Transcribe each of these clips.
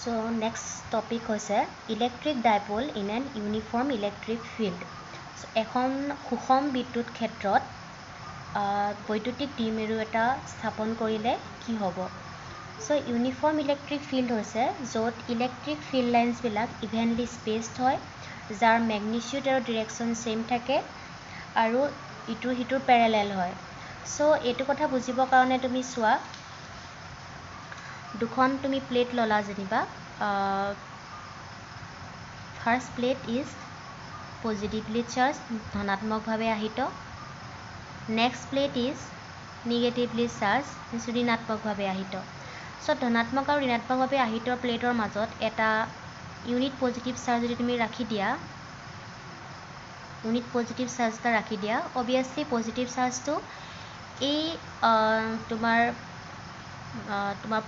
So next topic হৈছে electric dipole in an uniform electric field. এখন সুষম বিদ্যুৎ ক্ষেত্ৰত বৈদ্যুতিক দ্বিমেৰু এটা স্থাপন কৰিলে কি হ'ব? সো ইউনিফৰ্ম ইলেক্ট্ৰিক ফিল্ড হৈছে য'ত ইলেক্ট্ৰিক ফিল্ড লাইন্সবিলাক ইভেনলি স্পেচড হয়, যাৰ মেগনিটিউড আৰু ডিৰেকশ্যন ছেম থাকে আৰু ইটো সিটোৰ পেৰেলেল হয়। সো এইটো কথা বুজিবৰ কাৰণে তুমি চোৱা, দুখন তুমি প্লেট ল'লা যেনিবা, first plate is positively charge, ধনাত্মকভাৱে আহিত। Next plate is negatively charge, ঋণাত্মকভাৱে আহিত। সো ধনাত্মক আৰু ঋণাত্মকভাৱে আহিত প্লেটৰ মাজত এটা ইউনিট পজিটিভ চাৰ্জ যদি তুমি ৰাখি দিয়া, অবভিয়াছলি পজিটিভ চাৰ্জটো এই তোমাৰ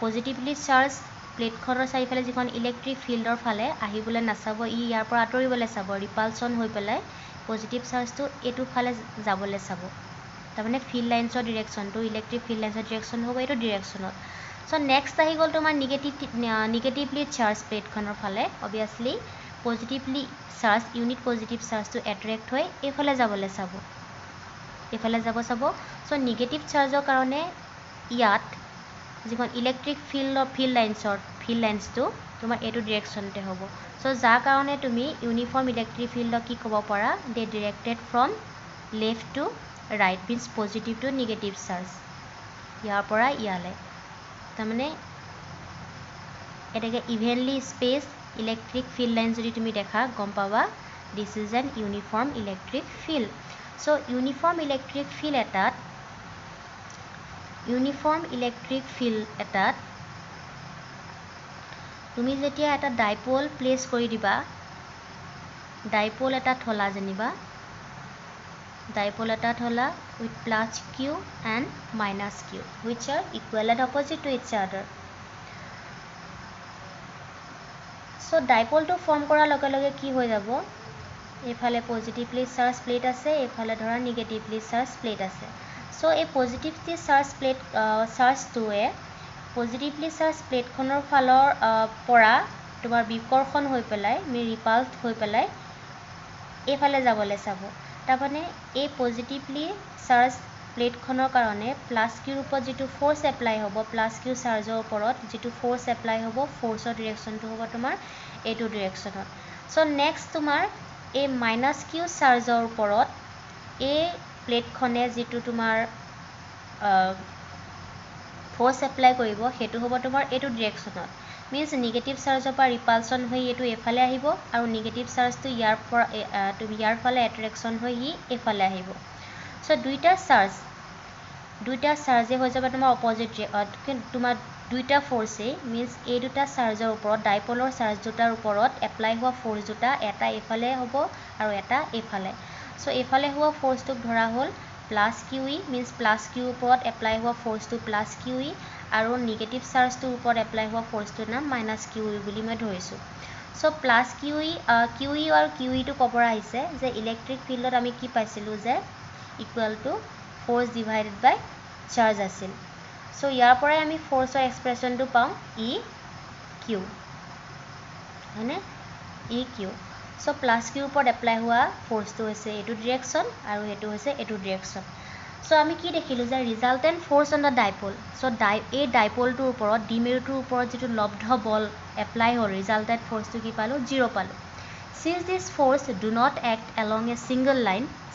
পজিটিভলি চাৰ্জ প্লেটখনৰ চাৰিওফালে যিখন ইলেক্ট্ৰিক ফিল্ডৰ ফালে আহিবলৈ নাচাব, ইয়াৰ পৰা আঁতৰিবলৈ চাব, ৰিপালচন হৈ পেলাই পজিটিভ চাৰ্জটো এইটো ফালে যাবলৈ চাব। তাৰমানে ফিল্ড লাইন্সৰ ডিৰেকশ্যনটো, ইলেক্ট্ৰিক ফিল্ড লাইন্সৰ ডিৰেকশ্যন হ'ব এইটো ডিৰেকশ্যনত। সো নেক্সট আহি গ'ল তোমাৰ নিগেটিভলি চাৰ্জ প্লেটখনৰ ফালে। Obviously positively charge unit positive চাৰ্জটো এট্ৰেক্ট হৈ এইফালে যাবলৈ চাব, সো নিগেটিভ চাৰ্জৰ কাৰণে ইয়াত যিখন ইলেক্ট্ৰিক ফিল্ড লাইন্সটো তোমাৰ এইটো ডিৰেকশ্যনতে হ'ব। সো যাৰ কাৰণে তুমি ইউনিফৰ্ম ইলেক্ট্ৰিক ফিল্ডক কি ক'ব পাৰা, they directed from left to right, means positive to negative charge, ইয়াৰ পৰা ইয়ালৈ। তাৰমানে এনেকৈ evenly space electric field line যদি তুমি দেখা, গম পাবা this is an uniform electric field. So uniform electric field এটাত তুমি যেতিয়া এটা ডাইপল প্লেচ কৰি দিবা, ডাইপল এটা থলা যেনিবা, with plus q and minus q which are equal and opposite to its other. So ডাইপলটো ফৰ্ম কৰাৰ লগে লগে কি হৈ যাব, এইফালে পজিটিভলি চাৰ্জ প্লেট আছে, এইফালে ধৰা নিগেটিভলি চাৰ্জ প্লেট আছে। সো এই পজিটিভলি চাৰ্জ চাৰ্জটোৱে পজিটিভলি চাৰ্জ প্লেটখনৰ ফালৰ পৰা তোমাৰ বিকৰ্ষণ হৈ পেলাই, ৰিপাল্ড হৈ পেলাই এইফালে যাবলৈ চাব। তাৰমানে এই পজিটিভলি চাৰ্জ প্লেটখনৰ কাৰণে প্লাছ কিউৰ ওপৰত যিটো ফ'ৰ্চ এপ্লাই হ'ব, প্লাছ কিউ চাৰ্জৰ ওপৰত যিটো ফ'ৰ্চ এপ্লাই হ'ব, ফ'ৰ্চৰ ডিৰেকশ্যনটো হ'ব তোমাৰ এইটো ডিৰেকশ্যনত। সো নেক্সট তোমাৰ এই মাইনাছ কিউ চাৰ্জৰ ওপৰত এই প্লেটখনে যিটো তোমাৰ ফ'ৰ্চ এপ্লাই কৰিব, সেইটো হ'ব তোমাৰ এইটো ডিৰেকশ্যনত, মিনছ নিগেটিভ চাৰ্জৰ পৰা ৰিপালচন হৈ এইটো এইফালে আহিব আৰু নিগেটিভ চাৰ্জটো ইয়াৰ ফালে এট্ৰেকশ্যন হৈ এইফালে আহিব। সো দুইটা চাৰ্জে হৈ যাব তোমাৰ অপজিট, তোমাৰ দুইটা ফ'ৰ্চেই, মিনছ এই দুটা চাৰ্জৰ ওপৰত, ডাইপলৰ চাৰ্জ দুটাৰ ওপৰত এপ্লাই হোৱা ফ'ৰ্চ দুটা, এটা এইফালে হ'ব আৰু এটা এইফালে। সো এইফালে হোৱা ফ'ৰ্চটোক ধৰা হ'ল plus q e, means plus কিউৰ ওপৰত এপ্লাই হোৱা ফ'ৰ্চটো প্লাছ কিউ ই, আৰু নিগেটিভ চাৰ্জটোৰ ওপৰত এপ্লাই হোৱা ফ'ৰ্চটোৰ নাম মাইনাছ কিউ ই বুলি মই ধৰিছোঁ। সো প্লাছ কিউ ই আৰু কিউ ইটো ক'ব আহিছে যে ইলেক্ট্ৰিক ফিল্ডত আমি কি পাইছিলোঁ, যে equal to force divided by charge আছিল। সো ইয়াৰ পৰাই আমি ফ'ৰ্চৰ এক্সপ্ৰেশ্যনটো পাওঁ ই কিউ, হয়নে, ই কিউ। সো প্লাছ কিউৰ ওপৰত এপ্লাই হোৱা ফ'ৰ্চটো হৈছে এইটো ডিৰেকশ্যন আৰু এইটো হৈছে এইটো ডিৰেকশ্যন। সো আমি কি দেখিলোঁ যে resultant force on the dipole, so এই ডাইপলটোৰ ওপৰত, দ্বিমেৰুটোৰ ওপৰত যিটো লব্ধ বল এপ্লাই হ'ল, ৰিজাল্টেণ্ট ফ'ৰ্চটো কি পালোঁ, 0 পালোঁ। Signs this force do not act along A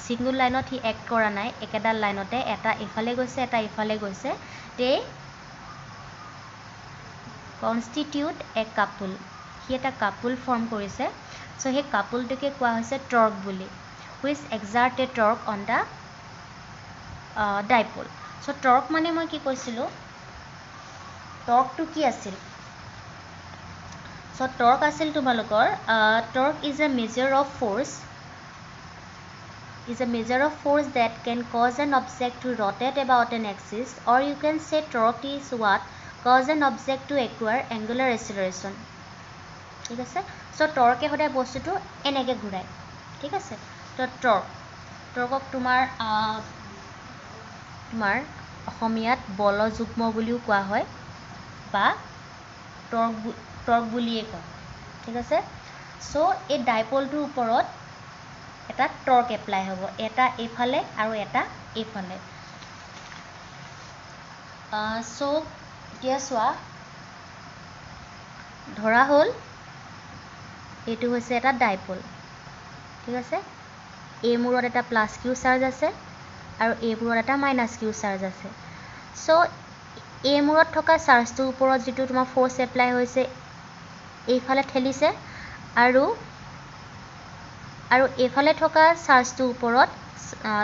single লাইনত সি এক্ট কৰা নাই, একেডাল লাইনতে, এটা এইফালে গৈছে, এটা এইফালে গৈছে, দে কনষ্টিটিউট এ কাপুল, সি এটা কাপুল ফৰ্ম কৰিছে। সো সেই কাপুলটোকে কোৱা হৈছে টৰ্ক বুলি, which exert a torque on the dipole. So torque মানে মই কি কৈছিলোঁ, টৰ্কটো কি আছিল, সো টৰ্ক আছিল তোমালোকৰ, torque is a measure of force that can cause an object to rotate about an axis, or you can say torque is what cause an object to acquire angular acceleration. ঠিক আছে, so টৰ্কে সদায় বস্তুটো এনেকৈ ঘূৰাই, ঠিক আছে। তো টৰ্কক তোমাৰ অসমীয়াত বলযুগ্ম বুলিও কোৱা হয়, বা টৰ্ক বুলিয়ে কয় ঠিক আছে সো এই ডাইপলটোৰ ওপৰত এটা টৰ্ক এপ্লাই হ'ব এটা এইফালে আৰু এটা এইফালে সো এতিয়া চোৱা ধৰা হ'ল এইটো হৈছে এটা ডাইপল ঠিক আছে এ মূৰত এটা প্লাছ কিউ চাৰ্জ আছে আৰু এ মূৰত এটা মাইনাছ কিউ চাৰ্জ আছে সো এ মূৰত থকা চাৰ্জটোৰ ওপৰত যিটো তোমাৰ ফ'ৰ্চ এপ্লাই হৈছে এইফালে ঠেলিছে আৰু এইফালে থকা চাৰ্জটোৰ ওপৰত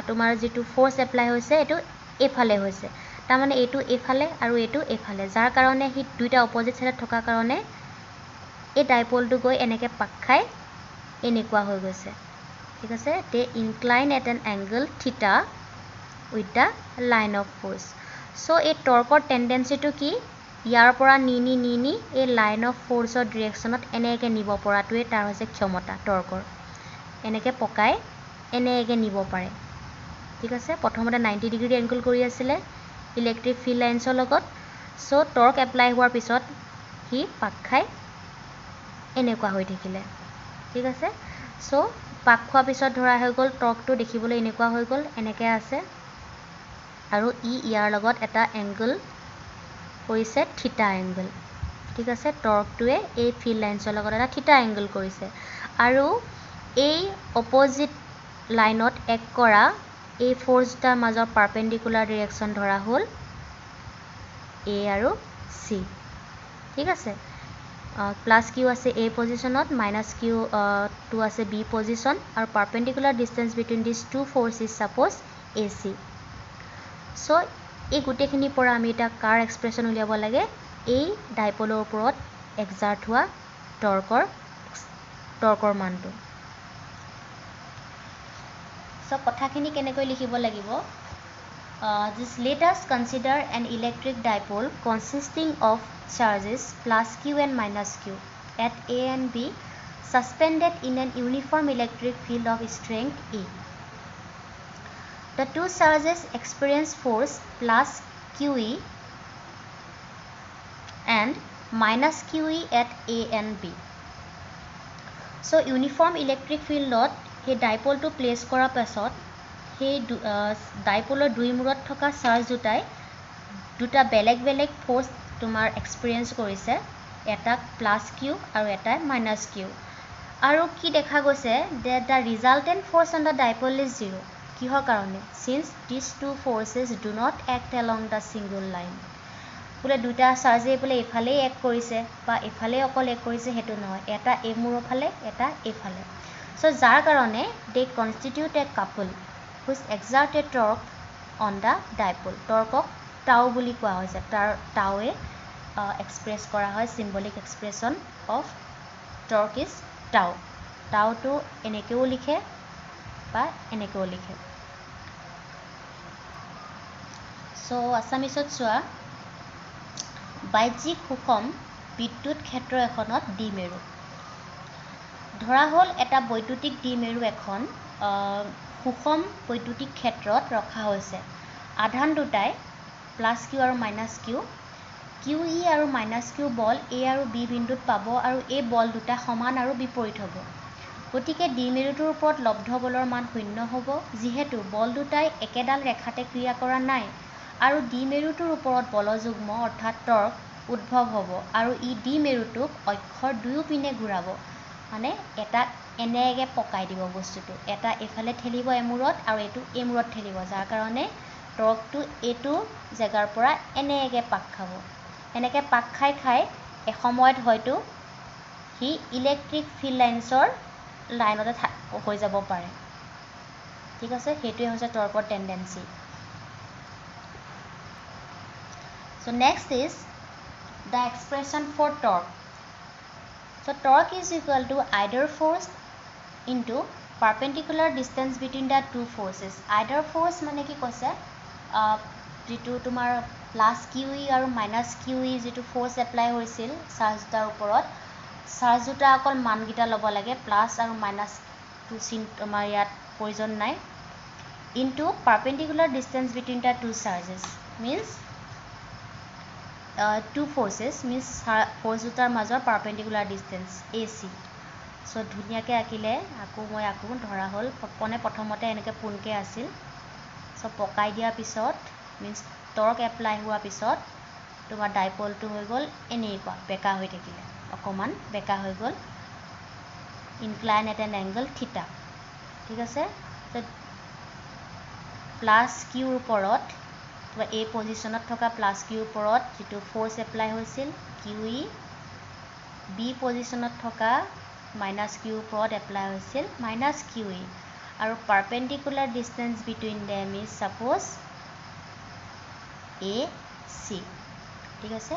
তোমাৰ যিটো ফ'ৰ্চ এপ্লাই হৈছে এইটো এইফালে হৈছে তাৰমানে এইটো এইফালে আৰু এইটো এইফালে যাৰ কাৰণে হি দুইটা অপজিট সাইডত থকা কাৰণে এই ডাইপলটো গৈ এনেকৈ পাক খাই এনেকুৱা হৈ গৈছে ঠিক আছে দে ইনক্লাইন এট এন এংগল থিটা with the line of force so এই টৰ্কৰ টেণ্ডেঞ্চিটো কি ইয়াৰ পৰা নি এই লাইন অফ ফ'ৰ্চৰ ডিৰেকশ্যনত এনেকৈ নিব পৰাটোৱে তাৰ হৈছে ক্ষমতা টৰ্কৰ এনেকৈ পকাই এনেকৈ নিব পাৰে ঠিক আছে প্ৰথমতে 90 ডিগ্ৰী এংগল কৰি আছিলে ইলেক্ট্ৰিক ফিল্ড লাইন্সৰ লগত সো টৰ্ক এপ্লাই হোৱাৰ পিছত সি পাক খাই এনেকুৱা হৈ থাকিলে ঠিক আছে সো পাক খোৱাৰ পিছত ধৰা হৈ গ'ল টৰ্কটো দেখিবলৈ এনেকুৱা হৈ গ'ল এনেকৈ আছে আৰু ইয়াৰ লগত এটা এংগল কৰিছে থিটা এংগল ঠিক আছে টৰ্কটোৱে এই ফিল্ড লাইন্সৰ লগত এটা থিটা এংগল কৰিছে আৰু এই অপজিট লাইনত এক কৰা এই ফ'ৰ্চ দুটাৰ মাজৰ পাৰপেণ্ডিকুলাৰ ডিৰেকশ্যন ধৰা হ'ল এ আৰু চি ঠিক আছে প্লাছ কিউ আছে এ পজিশ্যনত মাইনাছ কিউ টু আছে বি পজিশ্যন আৰু perpendicular distance between this two force is suppose A C so এই গোটেইখিনিৰ পৰা আমি এটা কাৰ এক্সপ্ৰেশ্যন উলিয়াব লাগে এই ডাইপলৰ ওপৰত এক্সাৰ্ট হোৱা টৰ্কৰ মানটো সো কথাখিনি কেনেকৈ লিখিব লাগিব Just let us consider an electric dipole consisting of charges plus q and minus q at A and B suspended in an uniform electric field of strength E. The two charges experience force plus QE and minus QE at A and B. So uniform electric field he dipole to place kora pasot সেই ডাইপলৰ দুই মূৰত থকা charge দুটা বেলেগ force তোমাৰ experience কৰিছে এটা plus Q আৰু এটা মাইনাছ কিউ আৰু কি দেখা গৈছে that the resultant force on the dipole is 0 কিহৰ কাৰণে since these two forces do not act along the single line বোলে দুটা চাৰ্জে বোলে এফালে এক কৰিছে বা এফালে অকল এক কৰিছে হেতু নহয় এটা এই মূৰৰ ফালে এটা এইফালে সো যাৰ কাৰণে they constitute a couple which exert a torque on the dipole torque tau বুলি কোৱা হৈছে তাৰ tauৱে এক্সপ্ৰেছ কৰা হয় symbolic expression of torque is tau tauটো এনেকেও লিখে বা এনেকেও লিখে সো আসামিছত চোৱা বাহ্যিক সুষম বিদ্যুৎ ক্ষেত্ৰ এখনত দ্বিমেৰু ধৰা হ'ল এটা বৈদ্যুতিক দ্বিমেৰু এখন সুষম বৈদ্যুতিক ক্ষেত্ৰত ৰখা হৈছে আধান দুটাই প্লাছ কিউ আৰু মাইনাছ কিউ কিউ ই আৰু মাইনাছ কিউ বল এ আৰু বি বিন্দুত পাব আৰু এই বল দুটা সমান আৰু বিপৰীত হ'ব গতিকে দ্বিমেৰুটোৰ ওপৰত লব্ধ বলৰ মান শূন্য হ'ব যিহেতু বল দুটাই একেডাল ৰেখাতে ক্ৰিয়া কৰা নাই আৰু দ্বিমেৰুটোৰ ওপৰত বলযুগ্ম অৰ্থাৎ টৰ্ক উদ্ভৱ হ'ব আৰু ই দ্বিমেৰুটোক অক্ষৰ দুয়োপিনে ঘূৰাব মানে এটা এনেকৈ পকাই দিব বস্তুটো এটা এফালে ঠেলিব এমূৰত আৰু এইটো এমূৰত ঠেলিব যাৰ কাৰণে টৰ্কটো এইটো জেগাৰ পৰা এনেকৈ পাক খাব এনেকৈ পাক খাই এসময়ত হয়তো সি ইলেক্ট্ৰিক ফিল্ড লাইন্সৰ লাইনতে হৈ যাব পাৰে ঠিক আছে সেইটোৱে হৈছে টৰ্কৰ tendency So next is the expression for torque. So torque is equal to either force into perpendicular distance between the two forces. Either force মানে কি কৈছে যেটো তোমাৰ প্লাছ কিউই আৰু মাইনাছ কিউই যেটো ফ'ৰ্চ এপ্লাই হৈছিল চাৰ্জ দুটাৰ ওপৰত চাৰ্জ দুটা অকল মানকেইটা ল'ব লাগে প্লাছ আৰু মাইনাছ টু চিন তোমাৰ ইয়াত প্ৰয়োজন নাই into perpendicular distance between the two charges means two forces means force দুটাৰ মাজৰ perpendicular distance AC. So ধুনীয়াকৈ আঁকিলে আকৌ মই আকৌ ধৰা হ'ল প্ৰথমতে এনেকৈ পোনকৈ আছিল. So পকাই দিয়াৰ পিছত means টৰ্ক এপ্লাই হোৱাৰ পিছত তোমাৰ ডাইপলটো হৈ গ'ল এনেকুৱা বেকা হৈ থাকিলে অকণমান বেকা হৈ গ'ল ইনক্লাইন এট এন এংগল থিটা. ঠিক আছে. প্লাছ কিউৰ ওপৰত এই পজিশ্যনত থকা প্লাছ কিউৰ ওপৰত যিটো ফ'ৰ্চ এপ্লাই হৈছিল কিউ ই, বি পজিশ্যনত থকা মাইনাছ কিউৰ ওপৰত এপ্লাই হৈছিল মাইনাছ কিউ ই, আৰু perpendicular distance between them is suppose A C. ঠিক আছে.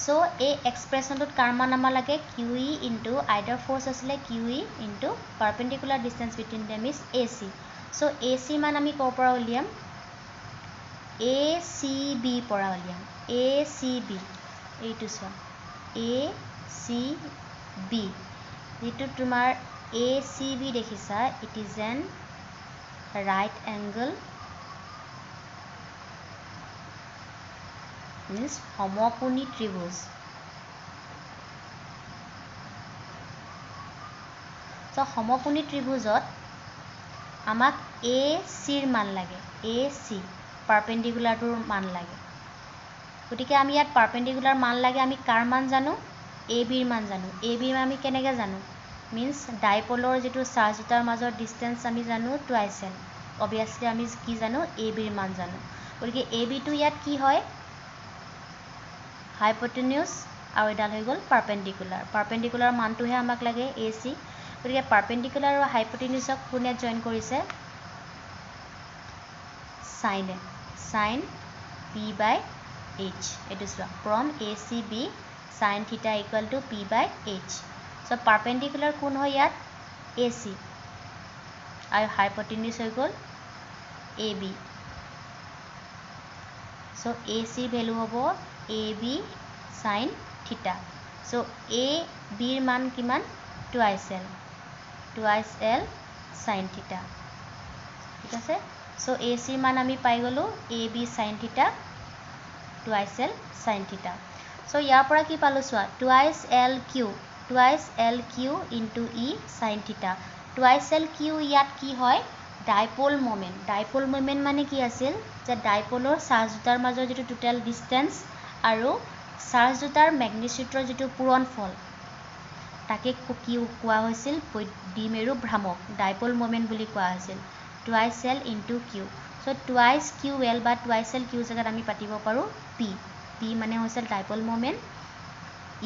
চ' এই এক্সপ্ৰেশ্যনটোত কাৰ মান আমাৰ লাগে q E into either force আছিলে q E into perpendicular distance between them is A C. So' A C মান আমি ক'ৰ পৰা উলিয়াম এ চি বি পৰা উলিয়াম. এ চি বি এইটো চোৱা এ চি বি যিটো তোমাৰ এ চি বি দেখিছা it is an right angle means সমকোণী ত্ৰিভুজ. চ' সমকোণী ত্ৰিভুজত আমাক এ চিৰ মান লাগে এ চি পাৰপেণ্ডিকুলাৰটোৰ মান লাগে. গতিকে আমি ইয়াত পাৰপেণ্ডিকুলাৰ মান লাগে আমি কাৰ মান জানো এ বিৰ মান জানো. এ বিৰ মান আমি কেনেকৈ জানো মিনছ ডাইপলৰ যিটো চাৰ্জ দুটাৰ মাজৰ ডিষ্টেঞ্চ আমি জানো টুৱাইচ এল. অবভিয়াছলি আমি কি জানো এ বিৰ মান জানো. গতিকে এ বিটো ইয়াত কি হয় হাইপটেনিউছ আৰু এডাল হৈ গ'ল পাৰপেণ্ডিকুলাৰ. পাৰপেণ্ডিকুলাৰ মানটোহে আমাক লাগে এ চি. গতিকে পাৰপেণ্ডিকুলাৰ আৰু হাইপটেনিউছক কোনে জইন কৰিছে চাইনে চাইন পি বাই এইচ. এইটো চোৱা from a c b sine theta equal to p by h. So' perpendicular কোন হয় ইয়াত এ চি আৰু হাইপটেনিউছ হৈ গ'ল এ বি. চ' এ চিৰ ভেলু হ'ব এ বি চাইন থিটা. চ' এ বিৰ মান কিমান টুৱাইচ এল চাইন থিটা. ঠিক আছে. চ' এ চিৰ মান আমি পাই গ'লোঁ এ বি চাইন থিটা টুৱাইচ এল চাইন থিটা. চ' ইয়াৰ পৰা কি পালোঁ চোৱা টুৱাইচ এল কিউ ইনটু ই চাইন থিটা. টুৱাইচ এল কিউ ইয়াত কি হয় ডাইপল মমেণ্ট. ডাইপল মমেণ্ট মানে কি আছিল যে ডাইপলৰ চাৰ্জ দুটাৰ মাজৰ যিটো টোটেল ডিষ্টেঞ্চ আৰু চাৰ্জ দুটাৰ মেগনিচিউডৰ যিটো পূৰণফল তাকে কি কোৱা হৈছিল দ্বিমেৰু ভ্ৰামক ডাইপল মমেণ্ট বুলি কোৱা হৈছিল টুৱাইচ এল ইনটু কিউ. চ' টুৱাইচ কিউ এল বা টুৱাইচ এল কিউ জেগাত আমি পাতিব পাৰোঁ পি. পি মানে হৈছে dipole moment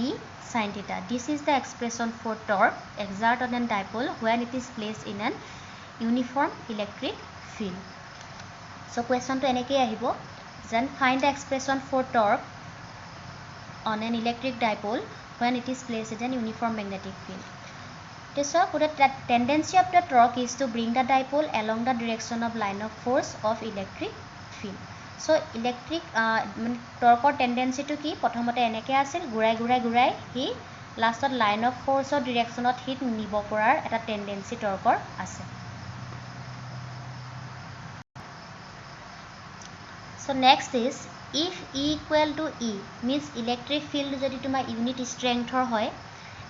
E sin theta. This is the expression for torque exerted on an dipole when it is placed in an uniform electric field. So question to eneke ahibo then find the expression for torque on an electric dipole when it is placed in an uniform magnetic field. So the tendency of the torque is to bring the dipole along the direction of line of force of electric field. So electric torque tendency to ki prothomate eneke asil gurai hi last line of force or direction of hit nibo porar eta tendency torque ase. So next is if E equal to E means electric field jodi tuma unit strength or hoy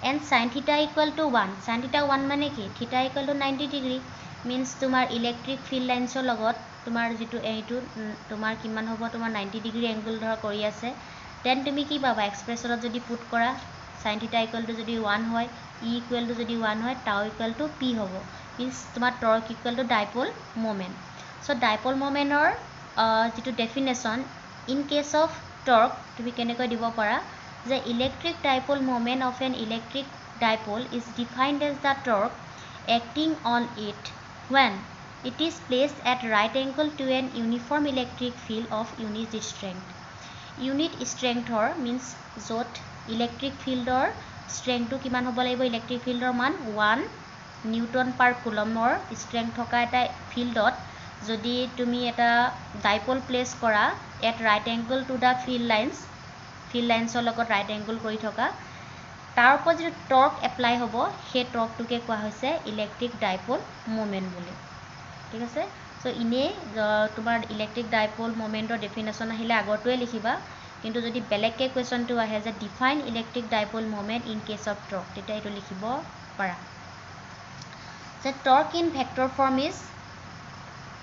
and sin theta equal to 1 sin theta 1 mane ki theta equal to 90 degree means tumar electric field lines or logot tumar jitu eitu tumar kiman hobo tumar 90 degree angle dhor kori ase then tumi ki baba expression jodi put kora sin theta equal to jodi 1 hoy E equal to jodi 1 hoy tau equal to p hobo means tumar torque equal to dipole moment. So dipole moment or jitu definition in case of torque tumi keneko dibo para the electric dipole moment of an electric dipole is defined as the torque acting on it when it is placed at right angle to an uniform electric field of unit strength. Unit strength or means jot electric field or strength to kiman hobo laibo electric field or man 1 Newton per coulomb or strength thoka eta field dot jodi tumi eta dipole place kora at right angle to the field lines or logot right angle kori thoka tar upor je torque apply hobo he torque to ke koa hoise electric dipole moment boli. ঠিক আছে. So ine tumar electric dipole moment or definition ahile agor to likhiba কিন্তু যদি বেলেগকৈ কুৱেশ্যনটো আহে যে define electric dipole moment in case of torque, তেতিয়া এইটো লিখিব পাৰা যে torque in vector form is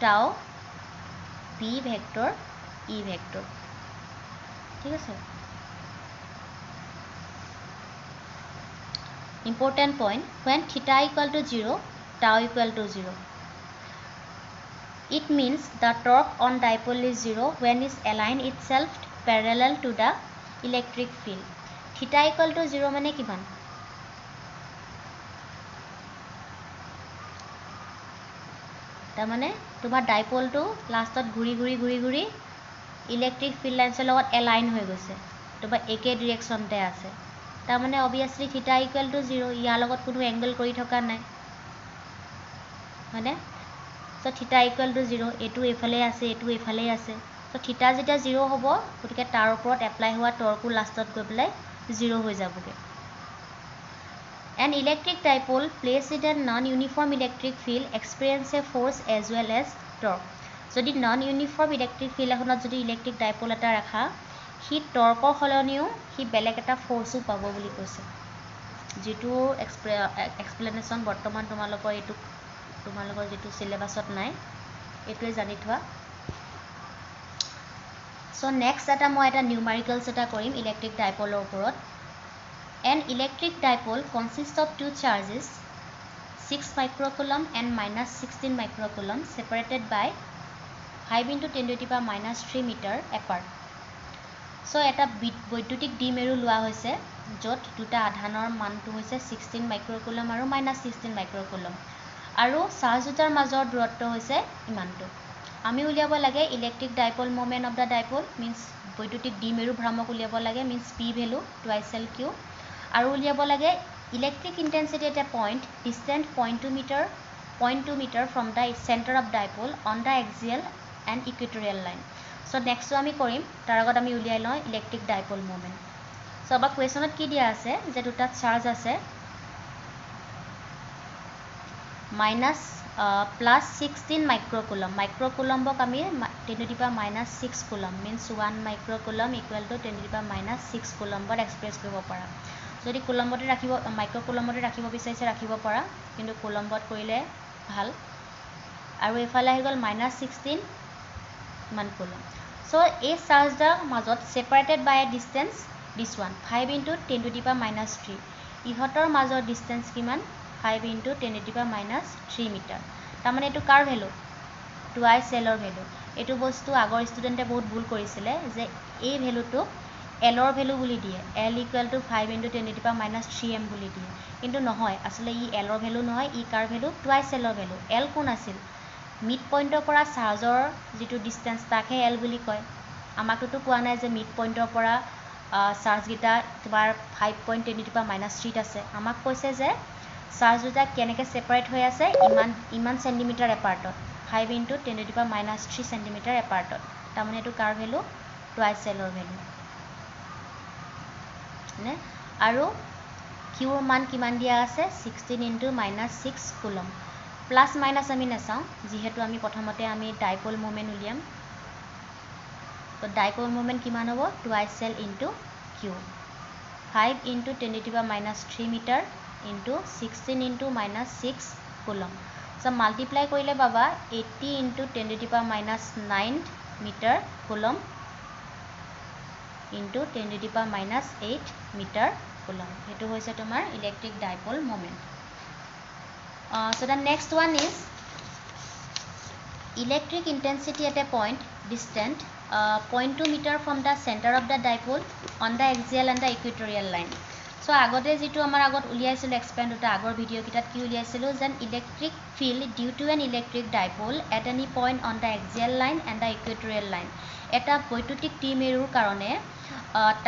tau p vector E vector. ঠিক আছে, important point, when theta equal to 0, tau equal to 0, it means the torque on dipole is 0 when it align itself parallel to the electric field. Theta equal to 0 মানে কিমান? তাৰ মানে তোমাৰ ডাইপলটো লাষ্টত ঘূৰি ঘূৰি ঘূৰি ঘূৰি ইলেক্ট্ৰিক ফিল্ড লাইনছৰ লগত এলাইন হৈ গৈছে, তোমাৰ একে ডিৰেকশ্যনতে আছে। তাৰমানে অবভিয়াছলি থিটা ইকুৱেল টু 0, ইয়াৰ লগত কোনো এংগল কৰি থকা নাই হয়নে? চ' থিটা ইকুৱেল টু 0, এইটো এইফালে আছে, এইটো এইফালে আছে। চ' থিটা যেতিয়া 0 হ'ব, গতিকে তাৰ ওপৰত এপ্লাই হোৱা টৰ্কো লাষ্টত গৈ পেলাই 0 হৈ যাবগৈ। An electric dipole placed in a non-uniform electric field experience a force as well as torque. যদি non-uniform electric field এখনত যদি ইলেক্ট্ৰিক ডাইপল এটা ৰাখা, সি টৰ্কৰ সলনিও সি বেলেগ এটা ফ'ৰ্চো পাব বুলি কৈছে, যিটো এক্সপ্লেনেশ্যন বৰ্তমান তোমালোকৰ যিটো চিলেবাছত নাই, এইটোৱে জানি থোৱা। চ' নেক্সট মই এটা নিউমাৰিকেলছ এটা কৰিম ইলেক্ট্ৰিক ডাইপলৰ ওপৰত। An electric dipole consists of two charges 6 microcoulomb and -16 microcoulomb separated by 5 × 10⁻³ meter apart. So এটা বৈদ্যুতিক দ্বিমেৰু লোৱা হৈছে য'ত দুটা আধানৰ মানটো হৈছে 16 মাইক্ৰকুলম আৰু -16 মাইক্ৰকুলম, আৰু চাৰ্জ দুটাৰ মাজৰ দূৰত্ব হৈছে ইমানটো। আমি উলিয়াব লাগে electric dipole moment of the dipole, means বৈদ্যুতিক দ্বিমেৰু ভ্ৰামক উলিয়াব লাগে, means p value twice l q, আৰু উলিয়াব লাগে electric intensity at a point distant 0.2 metre from the centre of dipole on the axial and equatorial line. So' নেক্সটটো আমি কৰিম, তাৰ আগত আমি উলিয়াই লওঁ ইলেক্ট্ৰিক ডাইপল মোমেণ্ট। চ' আমাক কুৱেশ্যনত কি দিয়া আছে যে দুটা চাৰ্জ আছে +16 মাইক্ৰকুলম, মাইক্ৰকুলম্বক আমি 10⁻⁶ coulomb, means 1 microcoulomb equal to 10⁻⁶ কুলম্বত এক্সপ্ৰেছ কৰিব পাৰা। যদি কুলম্বতে মাইক্ৰকুলম্বতে ৰাখিব বিচাৰিছে ৰাখিব পাৰা, কিন্তু কুলম্বত কৰিলে ভাল। আৰু এইফালে আহি গ'ল -16 মান কুলম। চ' এই চাৰ্জৰ মাজত separated by a distance this one 5 × 10⁻³ ইহঁতৰ মাজৰ ডিষ্টেঞ্চ কিমান? 5 × 10⁻³ মিটাৰ। তাৰমানে এইটো কাৰ ভেলু? টুৱাইচ এলৰ ভেলু। এইটো বস্তু আগৰ ষ্টুডেণ্টে বহুত ভুল কৰিছিলে যে এই ভেলুটোক এলৰ ভেলু বুলি দিয়ে, L ইকুৱেল টু 5 × 10⁻³ বুলি দিয়ে, কিন্তু নহয়, আচলতে ই এলৰ ভেলু নহয়, ই কাৰ ভেলু? টুৱাইচ এলৰ ভেলু। এল কোন আছিল? মিড পইণ্টৰ পৰা চাৰ্জৰ যিটো ডিষ্টেঞ্চ তাকহে এল বুলি কয়। আমাকতো কোৱা নাই যে মিড পইণ্টৰ পৰা চাৰ্জকেইটা তোমাৰ 5.10⁻³ আছে। আমাক কৈছে যে চাৰ্জ দুটা কেনেকৈ ছেপাৰেট হৈ আছে, ইমান চেণ্টিমিটাৰ এপাৰ্টত, 5 × 10⁻³ চেণ্টিমিটাৰ এপাৰ্টত। তাৰমানে এইটো কাৰ ভেলু? টুৱাইচ এলৰ ভেলু নে? আৰু কিউৰ মান কিমান দিয়া আছে? 16 × -6 কুলম। প্লাছ মাইনাছ আমি নাচাওঁ, যিহেতু আমি প্ৰথমতে ডাইপল মোমেণ্ট উলিয়াম। তো ডাইপল মোমেণ্ট কিমান হ'ব? Twice l into q, 5 × 10⁻³ metre into 16 × -6 coulomb. So' multiply কৰিলে পাবা 80 × 10⁻৯ metre coulomb into 10⁻8 metre coulomb. সেইটো হৈছে তোমাৰ electric dipole moment. So the next one is electric intensity at a point distant 0.2 meter from the center of the dipole on the axial and the equatorial line. So আগতে যিটো আমাৰ আগত উলিয়াইছিলোঁ এক্সপেণ্ড দুটা আগৰ ভিডিঅ'কেইটাত কি উলিয়াইছিলোঁ যেন electric field due to an electric dipole at any point on the axial line and the equatorial line. এটা বৈদ্যুতিক দ্বিমেৰুৰ কাৰণে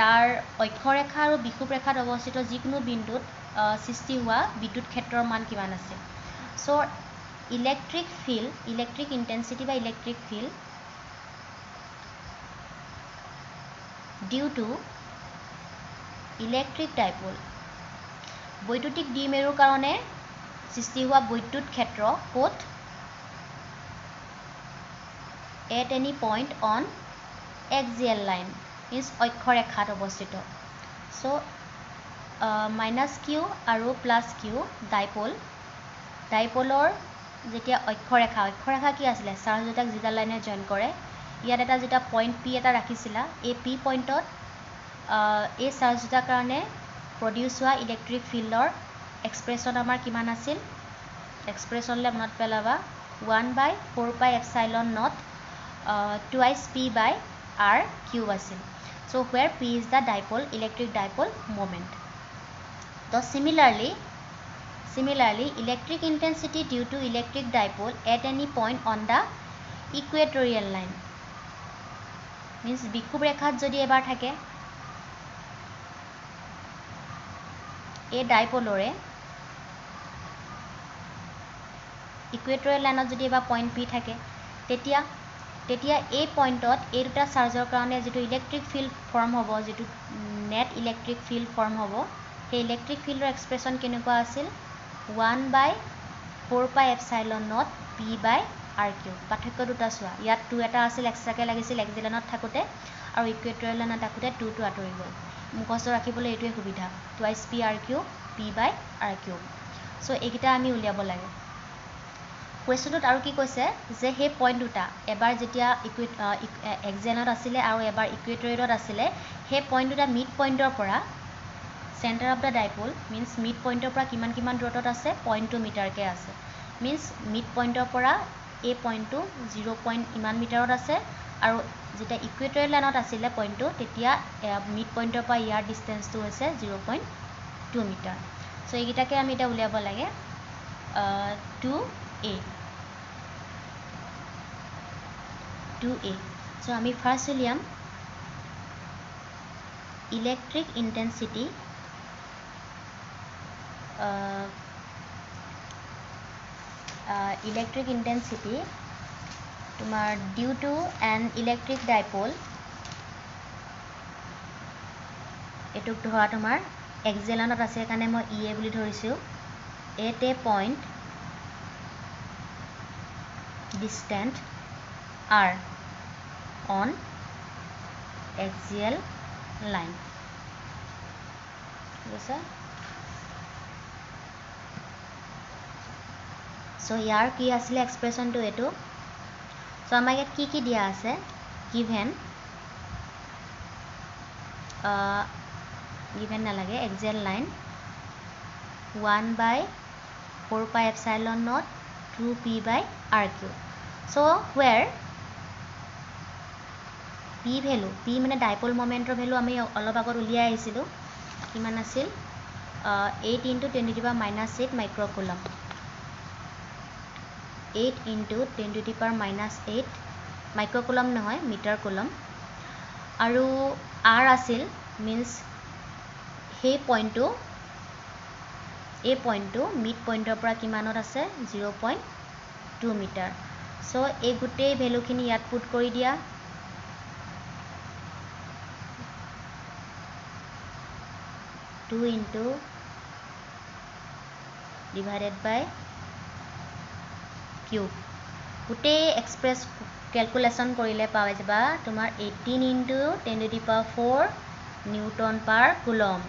তাৰ অক্ষৰেখা আৰু বিষুৱ ৰেখাত অৱস্থিত যিকোনো বিন্দুত সৃষ্টি হোৱা বিদ্যুৎ ক্ষেত্ৰৰ মান কিমান আছে। So' electric field, electric intensity বা electric field due to electric dipole, বৈদ্যুতিক দ্বিমেৰুৰ কাৰণে সৃষ্টি হোৱা বৈদ্যুৎ ক্ষেত্ৰ ক'ত? At any point on axial line means অক্ষৰেখাত অৱস্থিত সো -q আৰু +q ডাইপলৰ যেতিয়া অক্ষৰেখা কি আছিলে চাৰ্জ দুটাক যিডাল লাইনে জইন কৰে ইয়াত এটা যেটা পইণ্ট P এটা ৰাখিছিলা এই P পইণ্টত এই চাৰ্জ দুটাৰ কাৰণে প্ৰডিউচ হোৱা ইলেক্ট্ৰিক ফিল্ডৰ এক্সপ্ৰেছন আমাৰ কিমান আছিল এক্সপ্ৰেছনলৈ মনত পেলাবা 1/4πε0 twice P/r³ আছিল so where P is the dipole electric dipole moment so similarly electric intensity due to electric dipole at any point on the equatorial line means বিষুৱ ৰেখাত যদি এবাৰ থাকে এই ডাইপলৰে ইকুৱেটৰিয়েল লাইনত যদি এবাৰ পইণ্ট P থাকে তেতিয়া এই পইণ্টত এই দুটা চাৰ্জৰ কাৰণে যেটো ইলেক্ট্ৰিক ফিল্ড ফৰ্ম হ'ব যেটো নেট ইলেক্ট্ৰিক ফিল্ড ফৰ্ম হ'ব সেই ইলেক্ট্ৰিক ফিল্ডৰ এক্সপ্ৰেছন কেনেকুৱা আছিল 1/4πε0 P/r³ পাৰ্থক্য দুটা চোৱা ইয়াত 2 এটা আছিল এক্সট্ৰাকে লাগিছিল এক্সিয়েল লাইনত থাকোতে আৰু ইকুৱেটৰিয়েল লাইনত থাকোতে 2 টো আঁতৰি গ'ল মুখস্থ ৰাখিবলৈ এইটোৱে সুবিধা twice P/r³ P/r³ সো এইকেইটা আমি উলিয়াব লাগে কোৱেশ্চনটোত আৰু কি কৈছে যে সেই পইণ্ট দুটা এবাৰ যেতিয়া এক্সিয়েলত আছিলে আৰু এবাৰ ইকুৱেটৰিয়েলত আছিলে সেই পইণ্ট দুটা মিড পইণ্টৰ পৰা center of the dipole means mid point পৰা কিমান দূৰত্বত আছে 0.2 মিটাৰকে আছে means mid point পৰা এই পইণ্টটো 0. ইমান মিটাৰত আছে আৰু যেটা ইকুৱেটৰিয়েল লাইনত আছিলে পইণ্টটো তেতিয়া মিড পইণ্টৰ পৰা ইয়াৰ ডিসটেন্সটো হৈছে 0.2 মিটাৰ সো এইগিটাকে আমি এটা উলিয়াব লাগে 2a সো আমি ফাৰ্স্ট উলিয়াম ইলেক্ট্ৰিক ইন্টেন্সিটি electric intensity তোমাৰ due to an electric dipole এটুক ধৰা তোমাৰ এক্সিয়েলত আছে কাৰণে মই EA বুলি ধৰিছো at a point distant r on axial line বুঝা সো ইয়াৰ কি আছিল এক্সপ্ৰেছনটো এটো সো আমাক ইয়াত কি দিয়া আছে given নালাগে axial line 1/4πε0 2p/r³ so where p value p মানে ডাইপল মোমেন্টৰ ভ্যালু আমি অলপ আগত উলিয়াই আহিছিলো কিমান আছিল 8 × 10⁻⁸ মাইক্ৰোকুলম 8 × 10⁻⁸ মাইক্ৰোকুলম নহয় মিটাৰ কুলম আৰু r আছিল মিন্স সেই পইণ্টটো মিড পইণ্টৰ পৰা কিমানত আছে 0.2 মিটাৰ সো এই গুটেই ভ্যালুখিনি ইয়াত পুট কৰি দিয়া 2 × divided by cube গুটেই এক্সপ্ৰেছ ক্যালকুলেশন কৰিলে পাওয়া যাবা তোমাৰ 18 × 10⁴ নিউটন পাৰ কুলম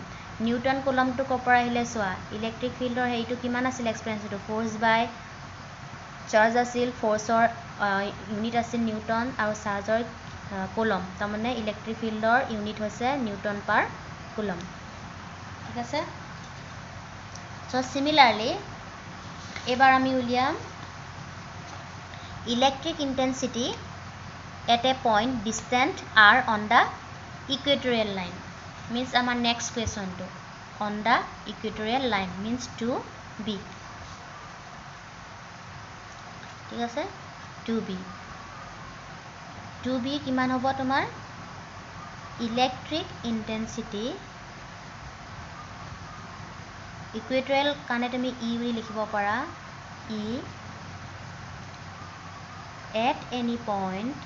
নিউটন কুলমটো কপৰা আহিলে সোৱা ইলেক্ট্ৰিক ফিল্ডৰ হেইটো কিমান আছিল এক্সপেৰিয়েন্সটো ফোৰ্স বাই চাৰ্জ আছিল ফোৰ্সৰ ইউনিট আছিল নিউটন আৰু চাৰ্জৰ কুলম তাৰ মানে ইলেক্ট্ৰিক ফিল্ডৰ ইউনিট হৈছে নিউটন পাৰ কুলম ঠিক আছে সো সিমিলাৰলি এবাৰ আমি উলিয়াম electric intensity at a point distant r on the equatorial line means our next question to on the equatorial line means 2b ঠিক আছে 2b কিমান হ'ব তোমাৰ electric intensity equatorial কাৰণে তুমি e বুলি লিখিব পাৰা e at any point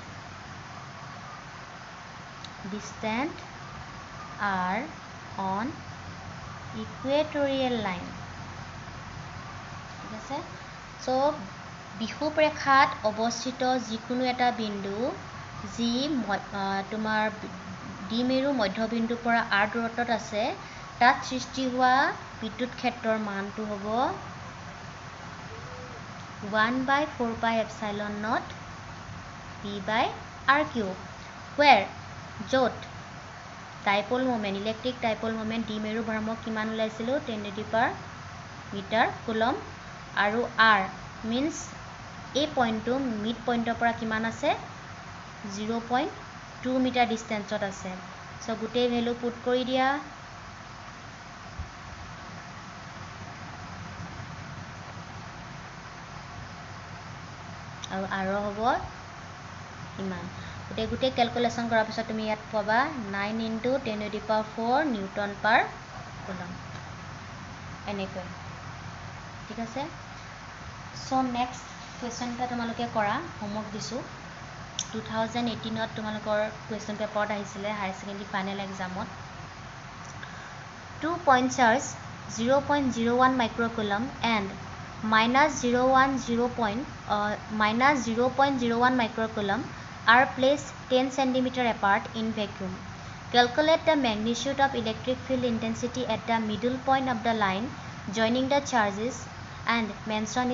distant r on equatorial line ঠিক আছে সো বিষুৱ ৰেখাত অৱস্থিত যিকোনো এটা বিন্দু যি তোমাৰ দ্বিমেৰু মধ্যবিন্দুৰ পৰা r দূৰত্বত আছে তাত সৃষ্টি হোৱা বিদ্যুৎ ক্ষেত্ৰৰ মানটো হ'ব 1/4πε0 p/r³ where য'ত dipole moment electric dipole moment দ্বিমেৰু ভ্ৰামক কিমান ওলাইছিলো 10⁻⁻⁷ কুলম আৰু r means এই পইণ্টটো মিড পইণ্টৰ পৰা কিমান আছে 0.2 মিটাৰ ডিষ্টেন্সত আছে সো গোটেই ভ্যালু পুট কৰি দিয়া আৰু r হ'ব ইমান গোটেই ক্যালকুলেশন কৰাৰ পিছত তুমি ইয়াত পাবা 9 × 10⁻⁴ নিউটন পাৰ কুলম এনেকৈ ঠিক আছে সো নেক্সট কোৱেশ্চনটা তোমালোকে কৰা হোমৱৰ্ক দিছো 2018 ত তোমালোকৰ কোৱেশ্চন পেপাৰত আহিছিলে হায়াৰ সেকেন্ডাৰী ফাইনেল এক্সামত 2 point charge 0.01 microcoulomb and -0.01 microcoulomb are placed 10 cm apart in vacuum. Calculate the magnitude of electric field intensity at the middle point of the line joining the charges and mention